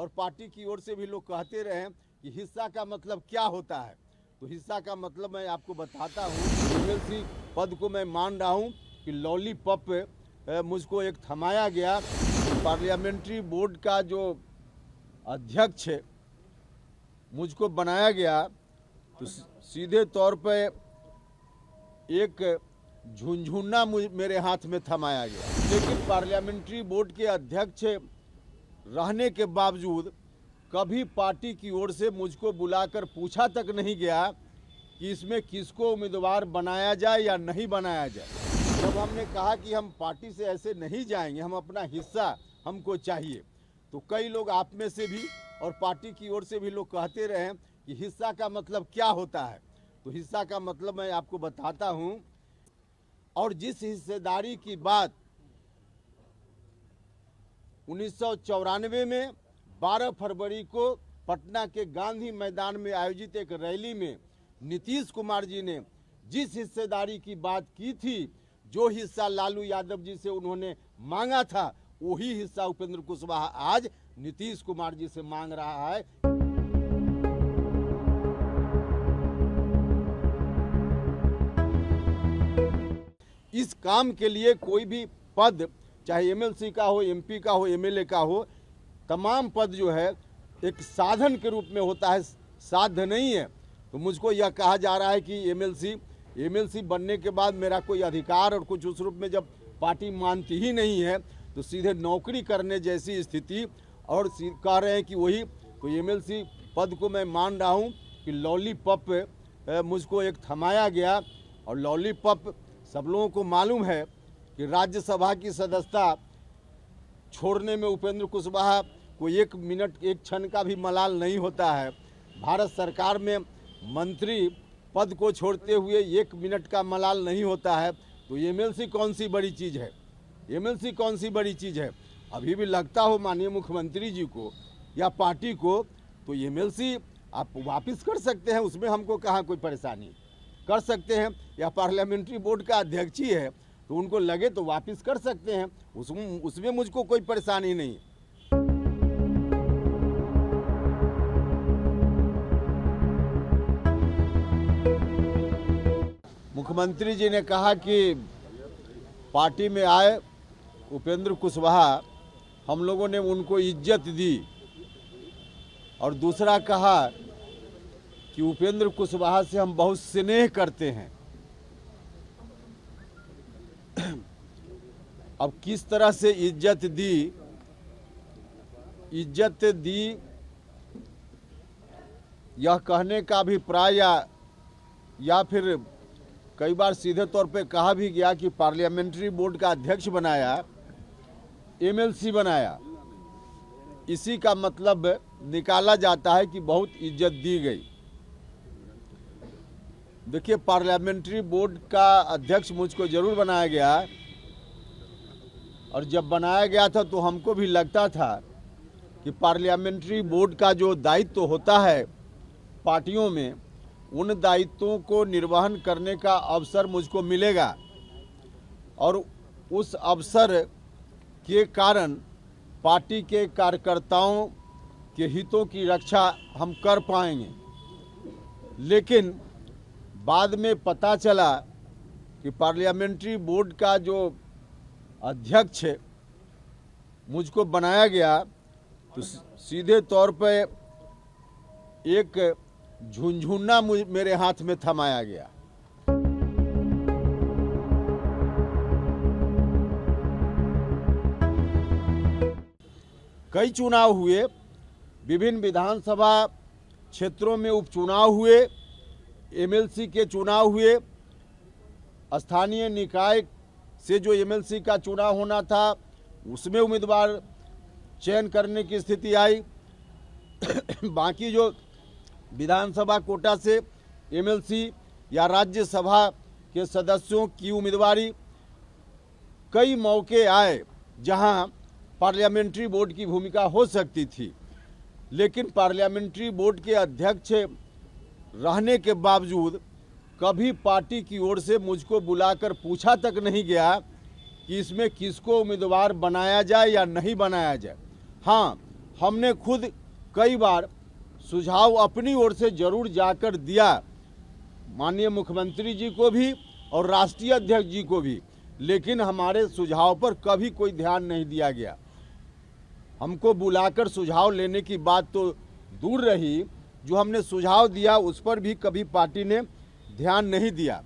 और पार्टी की ओर से भी लोग कहते रहे कि हिस्सा का मतलब क्या होता है। तो हिस्सा का मतलब मैं आपको बताता हूँ। एमएलसी पद को मैं मान रहा हूँ कि लॉलीपॉप मुझको एक थमाया गया। पार्लियामेंट्री बोर्ड का जो अध्यक्ष मुझको बनाया गया तो सीधे तौर पे एक झुनझुना मेरे हाथ में थमाया गया। लेकिन पार्लियामेंट्री बोर्ड के अध्यक्ष रहने के बावजूद कभी पार्टी की ओर से मुझको बुलाकर पूछा तक नहीं गया कि इसमें किसको उम्मीदवार बनाया जाए या नहीं बनाया जाए। जब हमने कहा कि हम पार्टी से ऐसे नहीं जाएंगे, हम अपना हिस्सा हमको चाहिए, तो कई लोग आप में से भी और पार्टी की ओर से भी लोग कहते रहे कि हिस्सा का मतलब क्या होता है। तो हिस्सा का मतलब मैं आपको बताता हूं। और जिस हिस्सेदारी की बात 1994 में 12 फरवरी को पटना के गांधी मैदान में आयोजित एक रैली में नीतीश कुमार जी ने जिस हिस्सेदारी की बात की थी, जो हिस्सा लालू यादव जी से उन्होंने मांगा था, वही हिस्सा उपेंद्र कुशवाहा आज नीतीश कुमार जी से मांग रहा है। इस काम के लिए कोई भी पद, चाहे एमएलसी का हो, एमपी का हो, एमएलए का हो, तमाम पद जो है एक साधन के रूप में होता है, साध्य नहीं है। तो मुझको यह कहा जा रहा है कि एमएलसी बनने के बाद मेरा कोई अधिकार और कुछ उस रूप में जब पार्टी मानती ही नहीं है तो सीधे नौकरी करने जैसी स्थिति, और कह रहे हैं कि वही तो एमएलसी पद को मैं मान रहा हूँ कि लॉलीपॉप मुझको एक थमाया गया। और लॉलीपॉप सब लोगों को मालूम है कि राज्यसभा की सदस्यता छोड़ने में उपेंद्र कुशवाहा को एक मिनट एक क्षण का भी मलाल नहीं होता है। भारत सरकार में मंत्री पद को छोड़ते हुए एक मिनट का मलाल नहीं होता है। तो एमएलसी कौन सी बड़ी चीज़ है? एमएलसी कौन सी बड़ी चीज़ है? अभी भी लगता हो माननीय मुख्यमंत्री जी को या पार्टी को, तो एमएलसी आप वापस कर सकते हैं, उसमें हमको कहाँ कोई परेशानी, कर सकते हैं। या पार्लियामेंट्री बोर्ड का अध्यक्ष ही है तो उनको लगे तो वापस कर सकते हैं, उसमें मुझको कोई परेशानी नहीं। मुख्यमंत्री जी ने कहा कि पार्टी में आए उपेंद्र कुशवाहा, हम लोगों ने उनको इज्जत दी। और दूसरा कहा कि उपेंद्र कुशवाहा से हम बहुत स्नेह करते हैं। अब किस तरह से इज्जत दी यह कहने का अभिप्राय या फिर कई बार सीधे तौर पे कहा भी गया कि पार्लियामेंट्री बोर्ड का अध्यक्ष बनाया, एमएलसी बनाया, इसी का मतलब निकाला जाता है कि बहुत इज्जत दी गई। देखिए, पार्लियामेंट्री बोर्ड का अध्यक्ष मुझको जरूर बनाया गया, और जब बनाया गया था तो हमको भी लगता था कि पार्लियामेंट्री बोर्ड का जो दायित्व होता है पार्टियों में, उन दायित्वों को निर्वहन करने का अवसर मुझको मिलेगा, और उस अवसर के कारण पार्टी के कार्यकर्ताओं के हितों की रक्षा हम कर पाएंगे। लेकिन बाद में पता चला कि पार्लियामेंट्री बोर्ड का जो अध्यक्ष मुझको बनाया गया तो सीधे तौर पे एक झुनझुना मेरे हाथ में थमाया गया। कई चुनाव हुए, विभिन्न विधानसभा क्षेत्रों में उपचुनाव हुए, एमएलसी के चुनाव हुए, स्थानीय निकाय से जो एमएलसी का चुनाव होना था उसमें उम्मीदवार चयन करने की स्थिति आई। बाकी जो विधानसभा कोटा से एमएलसी या राज्यसभा के सदस्यों की उम्मीदवारी, कई मौके आए जहां पार्लियामेंट्री बोर्ड की भूमिका हो सकती थी। लेकिन पार्लियामेंट्री बोर्ड के अध्यक्ष रहने के बावजूद कभी पार्टी की ओर से मुझको बुलाकर पूछा तक नहीं गया कि इसमें किसको उम्मीदवार बनाया जाए या नहीं बनाया जाए। हाँ, हमने खुद कई बार सुझाव अपनी ओर से जरूर जाकर दिया, माननीय मुख्यमंत्री जी को भी और राष्ट्रीय अध्यक्ष जी को भी, लेकिन हमारे सुझाव पर कभी कोई ध्यान नहीं दिया गया। हमको बुलाकर सुझाव लेने की बात तो दूर रही, जो हमने सुझाव दिया उस पर भी कभी पार्टी ने ध्यान नहीं दिया।